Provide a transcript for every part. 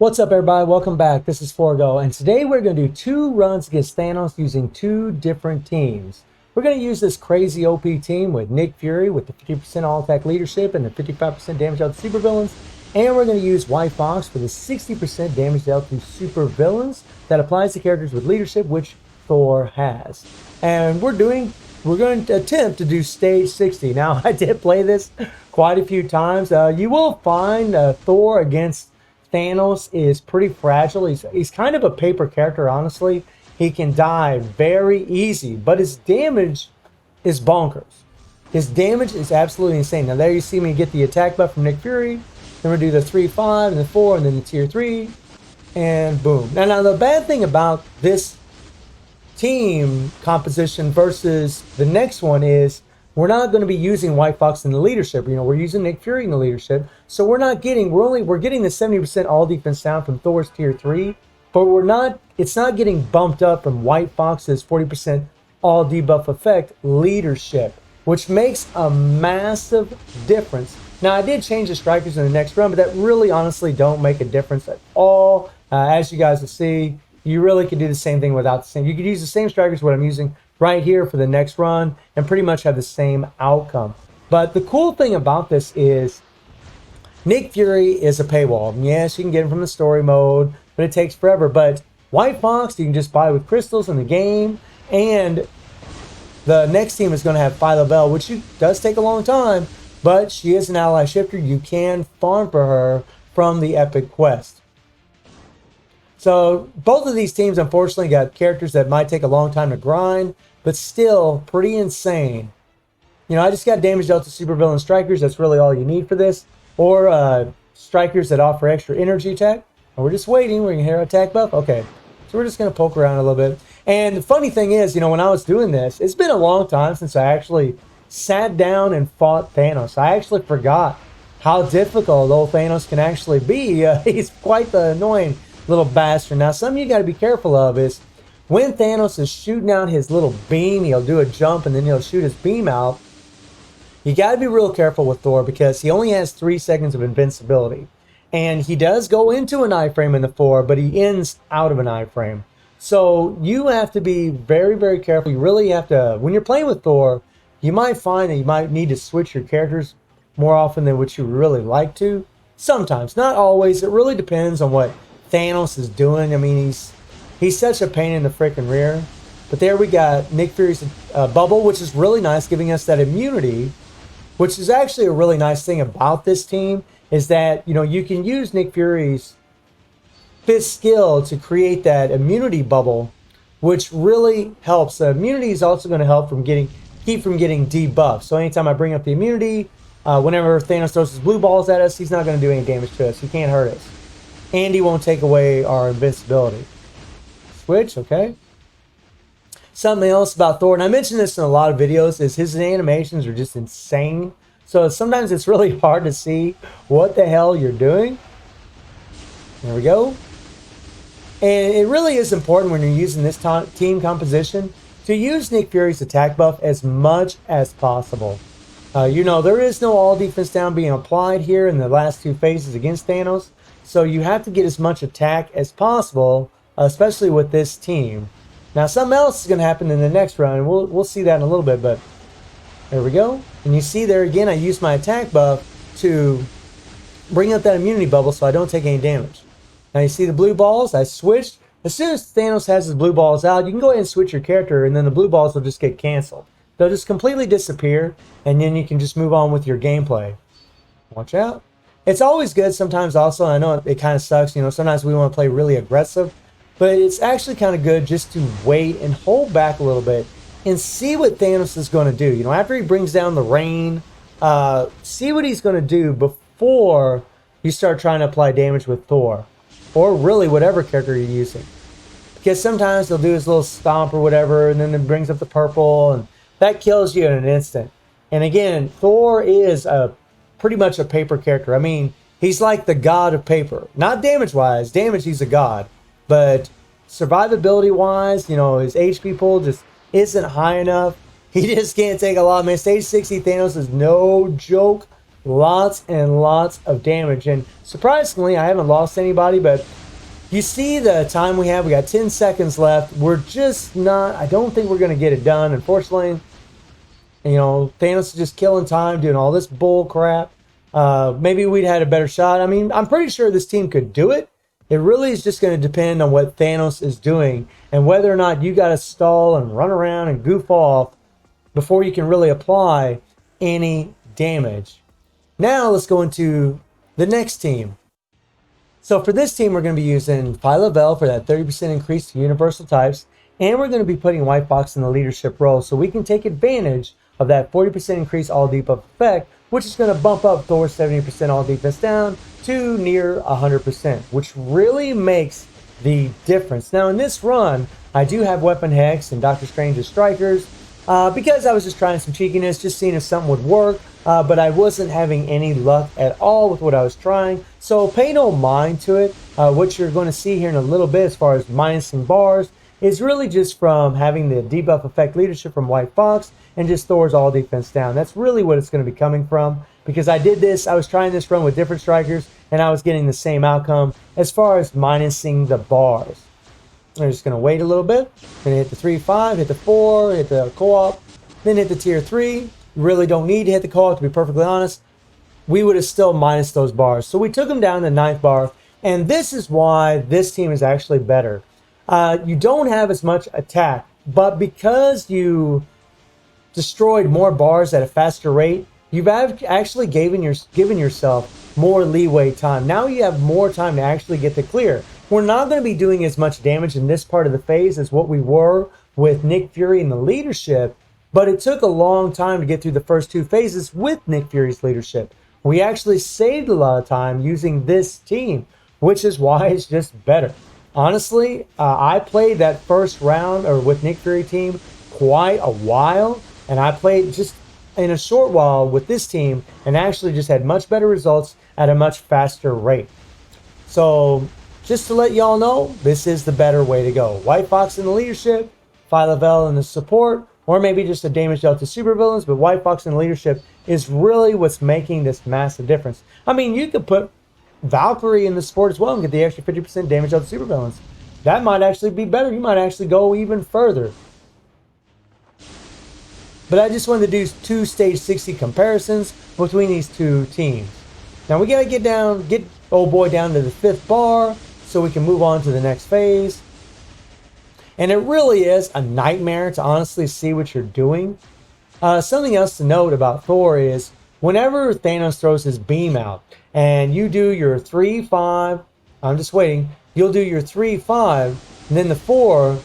What's up, everybody? Welcome back. This is Forgo, and today we're going to do 2 runs against Thanos using 2 different teams. We're going to use this crazy OP team with Nick Fury with the 50% all-attack leadership and the 55% damage out to supervillains, and we're going to use White Fox for the 60% damage out to supervillains that applies to characters with leadership, which Thor has. And we're going to attempt to do stage 60. Now, I did play this quite a few times. You will find Thor against Thanos is pretty fragile. He's kind of a paper character, honestly. He can die very easy, but his damage is bonkers. His damage is absolutely insane. Now there you see me get the attack buff from Nick Fury. Then we do the 3-5 and the 4 and then the tier 3. And boom. Now the bad thing about this team composition versus the next one is we're not going to be using White Fox in the leadership. You know, we're using Nick Fury in the leadership. So we're getting the 70% all defense down from Thor's tier 3, but it's not getting bumped up from White Fox's 40% all debuff effect leadership, which makes a massive difference. Now I did change the strikers in the next run, but that really honestly don't make a difference at all. As you guys will see, you really could do the same thing without the same. You could use the same strikers, what I'm using right here for the next run, and pretty much have the same outcome. But the cool thing about this is Nick Fury is a paywall. Yes, you can get him from the story mode, but it takes forever. But White Fox, you can just buy with crystals in the game, and the next team is going to have Philo Bell, which does take a long time, but she is an ally shifter. You can farm for her from the epic quest. So both of these teams, unfortunately, got characters that might take a long time to grind, but still pretty insane. You know, I just got damage dealt to supervillain strikers. That's really all you need for this. Or strikers that offer extra energy attack. And we're just waiting. We're going to hear attack buff. Okay. So we're just going to poke around a little bit. And the funny thing is, you know, when I was doing this, it's been a long time since I actually sat down and fought Thanos. I actually forgot how difficult old Thanos can actually be. He's quite the annoying little bastard. Now, something you got to be careful of is when Thanos is shooting out his little beam, he'll do a jump and then he'll shoot his beam out. You got to be real careful with Thor because he only has 3 seconds of invincibility. And he does go into an iframe in the 4, but he ends out of an iframe. So you have to be very, very careful. You really have to, when you're playing with Thor, you might find that you might need to switch your characters more often than what you really like to. Sometimes, not always. It really depends on what Thanos is doing. I mean, he's such a pain in the freaking rear. But there we got Nick Fury's bubble, which is really nice, giving us that immunity, which is actually a really nice thing about this team, is that, you know, you can use Nick Fury's 5th skill to create that immunity bubble, which really helps. Immunity is also going to help keep from getting debuffed. So anytime I bring up the immunity, whenever Thanos throws his blue balls at us, he's not going to do any damage to us. He can't hurt us. And he won't take away our invincibility. Switch, okay. Something else about Thor, and I mentioned this in a lot of videos, is his animations are just insane. So sometimes it's really hard to see what the hell you're doing. There we go. And it really is important when you're using this team composition to use Nick Fury's attack buff as much as possible. You know, there is no all defense down being applied here in the last 2 phases against Thanos. So you have to get as much attack as possible, especially with this team. Now something else is going to happen in the next round, and we'll see that in a little bit, but there we go. And you see there again, I used my attack buff to bring up that immunity bubble so I don't take any damage. Now you see the blue balls, I switched. As soon as Thanos has his blue balls out, you can go ahead and switch your character, and then the blue balls will just get canceled. They'll just completely disappear, and then you can just move on with your gameplay. Watch out. It's always good sometimes also, I know it kind of sucks, you know, sometimes we want to play really aggressive, but it's actually kind of good just to wait and hold back a little bit and see what Thanos is going to do. You know, after he brings down the rain, see what he's going to do before you start trying to apply damage with Thor, or really whatever character you're using. Because sometimes he'll do his little stomp or whatever, and then it brings up the purple, and that kills you in an instant. And again, Thor is pretty much a paper character. I mean, he's like the god of paper. Not damage-wise. Damage, he's a god. But survivability-wise, you know, his HP pool just isn't high enough. He just can't take a lot, man. Stage 60 Thanos is no joke. lots and lots of damage. And surprisingly, I haven't lost anybody, but you see the time we have. We got 10 seconds left. We're just not, I don't think we're going to get it done. Unfortunately, you know, Thanos is just killing time, doing all this bull crap. Maybe we'd had a better shot. I mean, I'm pretty sure this team could do it. It really is just going to depend on what Thanos is doing and whether or not you got to stall and run around and goof off before you can really apply any damage. Now let's go into the next team. So for this team, we're going to be using Phyla-Vell for that 30% increase to universal types, and we're going to be putting White Fox in the leadership role so we can take advantage of that 40% increase all debuff effect, which is going to bump up Thor's 70% all defense down to near 100%, which really makes the difference. Now in this run, I do have Weapon Hex and Doctor Strange as strikers because I was just trying some cheekiness, just seeing if something would work, but I wasn't having any luck at all with what I was trying. So pay no mind to it. What you're going to see here in a little bit as far as minusing bars is really just from having the debuff effect leadership from White Fox and just Thor's all defense down. That's really what it's going to be coming from, because I was trying this run with different strikers and I was getting the same outcome as far as minusing the bars. I'm just going to wait a little bit, then hit the 3-5, hit the 4, hit the co-op, then hit the tier 3. You really don't need to hit the co-op, to be perfectly honest. We would have still minus those bars. So we took them down to the 9th bar, and this is why this team is actually better. You don't have as much attack, but because you destroyed more bars at a faster rate, you've actually given yourself more leeway time. Now you have more time to actually get the clear. We're not going to be doing as much damage in this part of the phase as what we were with Nick Fury in the leadership, but it took a long time to get through the first 2 phases with Nick Fury's leadership. We actually saved a lot of time using this team, which is why it's just better. Honestly, I played that first round or with Nick Fury team quite a while, and I played just in a short while with this team and actually just had much better results at a much faster rate. So just to let y'all know, this is the better way to go. White Fox in the leadership, Phyla-Vell in the support, or maybe just a damage dealt to supervillains, but White Fox in the leadership is really what's making this massive difference. I mean, you could put Valkyrie in the support as well and get the extra 50% damage dealt to supervillains. That might actually be better. You might actually go even further. But I just wanted to do 2 stage 60 comparisons between these 2 teams. Now we gotta get old boy down to the 5th bar so we can move on to the next phase. And it really is a nightmare to honestly see what you're doing. Something else to note about Thor is whenever Thanos throws his beam out and you do your 3-5, I'm just waiting, you'll do your 3-5 and then the 4,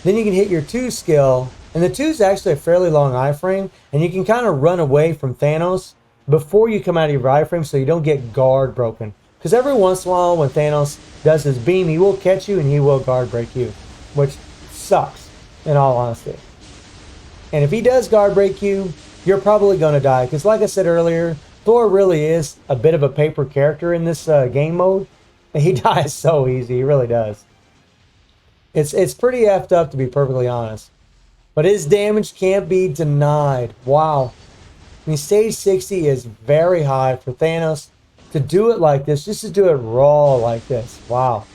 then you can hit your 2 skill. And the 2 is actually a fairly long iframe, and you can kind of run away from Thanos before you come out of your iframe so you don't get guard broken. Because every once in a while when Thanos does his beam, he will catch you and he will guard break you, which sucks in all honesty. And if he does guard break you, you're probably going to die. Because like I said earlier, Thor really is a bit of a paper character in this game mode. And he dies so easy, he really does. It's pretty effed up, to be perfectly honest. But his damage can't be denied. Wow. I mean, stage 60 is very high for Thanos to do it like this, just to do it raw like this. Wow.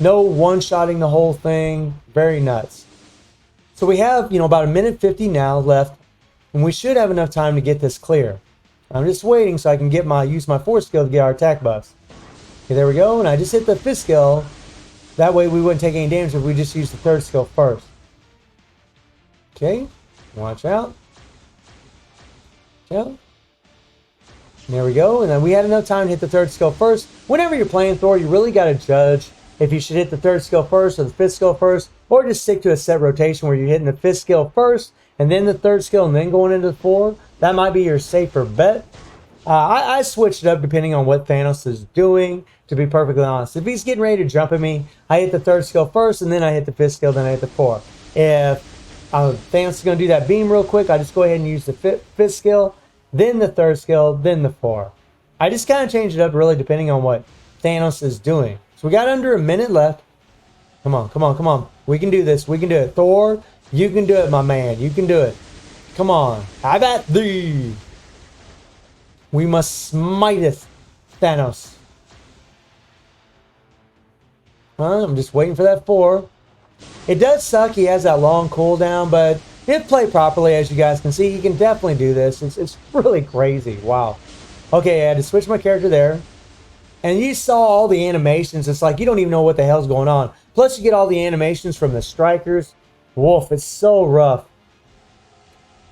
No one-shotting the whole thing. Very nuts. So we have, about 1:50 now left, and we should have enough time to get this clear. I'm just waiting so I can use my 4th skill to get our attack buffs. Okay, there we go, and I just hit the 5th skill. That way we wouldn't take any damage if we just used the 3rd skill first. Okay, watch out. Watch out. There we go. And then we had enough time to hit the 3rd skill first. Whenever you're playing Thor, you really got to judge if you should hit the 3rd skill first or the 5th skill first, or just stick to a set rotation where you're hitting the 5th skill first and then the 3rd skill and then going into the 4. That might be your safer bet. I switched it up depending on what Thanos is doing, to be perfectly honest. If he's getting ready to jump at me, I hit the 3rd skill first and then I hit the 5th skill, then I hit the 4. If Thanos is going to do that beam real quick, I just go ahead and use the 5th skill, then the 3rd skill, then the 4. I just kind of change it up really depending on what Thanos is doing. So we got under a minute left. Come on, come on, come on. We can do this. We can do it. Thor, you can do it, my man. You can do it. Come on. How about thee? We must smiteth Thanos. I'm just waiting for that 4. It does suck he has that long cooldown, but if played properly, as you guys can see, you can definitely do this. It's really crazy. Wow. Okay, I had to switch my character there. And you saw all the animations. It's like you don't even know what the hell's going on. Plus, you get all the animations from the strikers. Wolf, it's so rough.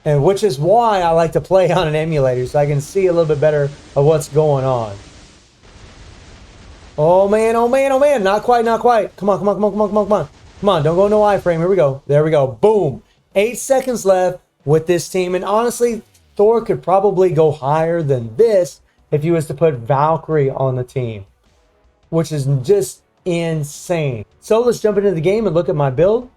And which is why I like to play on an emulator, so I can see a little bit better of what's going on. Oh man, oh man, oh man. Not quite, not quite. Come on, come on, come on, come on, come on, come on. Come on, don't go no iframe. Here we go. There we go. Boom. 8 seconds left with this team. And honestly, Thor could probably go higher than this if he was to put Valkyrie on the team, which is just insane. So let's jump into the game and look at my build.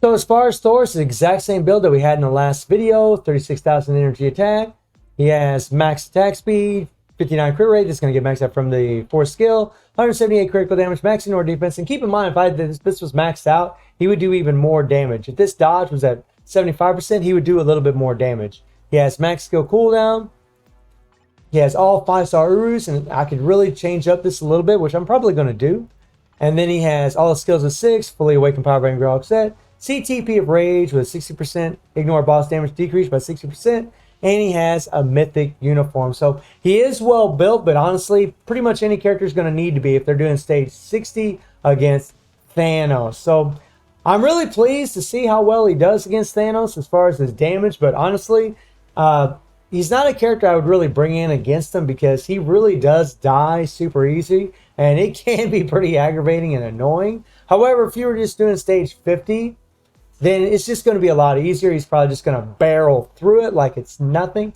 So as far as Thor, it's the exact same build that we had in the last video. 36,000 energy attack. He has max attack speed, 59 crit rate. This is going to get maxed out from the 4th skill. 178 critical damage, max ignore defense. And keep in mind, if this was maxed out, he would do even more damage. If this dodge was at 75%, he would do a little bit more damage. He has max skill cooldown. He has all 5-star Urus, and I could really change up this a little bit, which I'm probably going to do. And then he has all the skills of 6, fully awakened power brain all set. CTP of Rage with 60%, ignore boss damage decreased by 60%, and he has a mythic uniform. So he is well built, but honestly, pretty much any character is going to need to be if they're doing stage 60 against Thanos. So I'm really pleased to see how well he does against Thanos as far as his damage, but honestly, he's not a character I would really bring in against him because he really does die super easy, and it can be pretty aggravating and annoying. However, if you were just doing stage 50, then it's just going to be a lot easier. He's probably just going to barrel through it like it's nothing.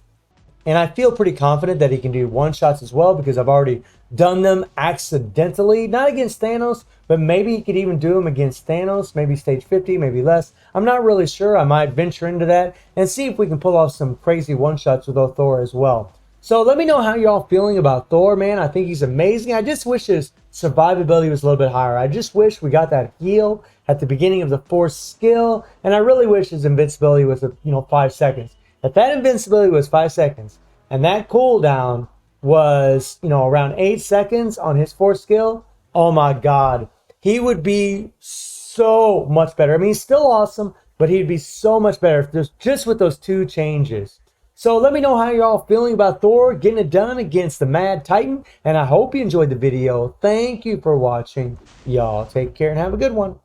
And I feel pretty confident that he can do one-shots as well because I've already done them accidentally. Not against Thanos, but maybe he could even do them against Thanos. Maybe stage 50, maybe less. I'm not really sure. I might venture into that and see if we can pull off some crazy one-shots with Thor as well. So let me know how y'all feeling about Thor, man. I think he's amazing. I just wish his survivability was a little bit higher. I just wish we got that heal at the beginning of the 4th skill. And I really wish his invincibility was, 5 seconds. If that invincibility was 5 seconds and that cooldown was, around 8 seconds on his 4th skill, oh my God, he would be so much better. I mean, he's still awesome, but he'd be so much better if there's just with those 2 changes. So let me know how y'all feeling about Thor getting it done against the Mad Titan. And I hope you enjoyed the video. Thank you for watching. Y'all take care and have a good one.